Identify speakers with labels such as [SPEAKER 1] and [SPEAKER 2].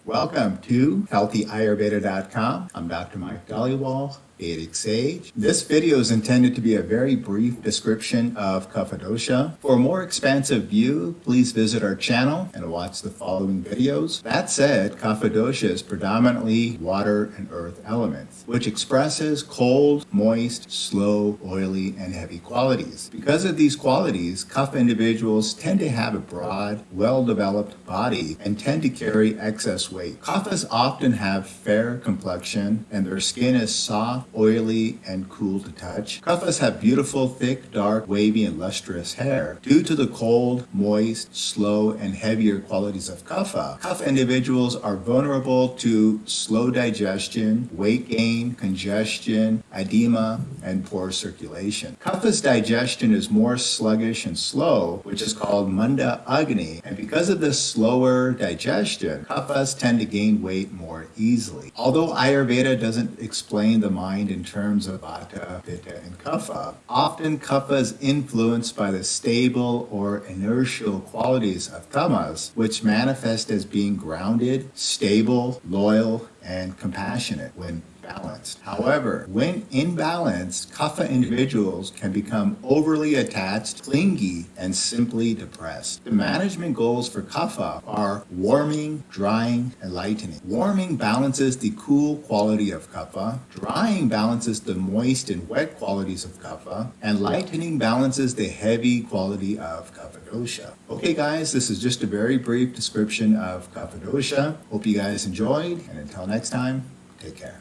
[SPEAKER 1] Welcome to HealthyAyurveda.com. I'm Dr. Mike Dhaliwal, Vedic Sage. This video is intended to be a very brief description of Kapha Dosha. For a more expansive view, please visit our channel and watch the following videos. That said, Kapha Dosha is predominantly water and earth elements, which expresses cold, moist, slow, oily, and heavy qualities. Because of these qualities, Kapha individuals tend to have a broad, well-developed body and tend to carry excess weight. Kaphas often have fair complexion and their skin is soft, oily, and cool to touch. Kaphas have beautiful, thick, dark, wavy, and lustrous hair. Due to the cold, moist, slow, and heavier qualities of Kapha, Kapha individuals are vulnerable to slow digestion, weight gain, congestion, edema, and poor circulation. Kapha's digestion is more sluggish and slow, which is called Manda Agni, and because of this slower digestion, Kaphas tend to gain weight more easily. Although Ayurveda doesn't explain the mind in terms of Vata, Pitta, and Kapha, often Kapha is influenced by the stable or inertial qualities of Tamas, which manifest as being grounded, stable, loyal, and compassionate when balanced. However, when imbalanced, Kapha individuals can become overly attached, clingy, and simply depressed. The management goals for Kapha are warming, drying, and lightening. Warming balances the cool quality of Kapha, drying balances the moist and wet qualities of Kapha, and lightening balances the heavy quality of Kapha Dosha. Okay guys, this is just a very brief description of Kapha Dosha. Hope you guys enjoyed, and until next time, take care.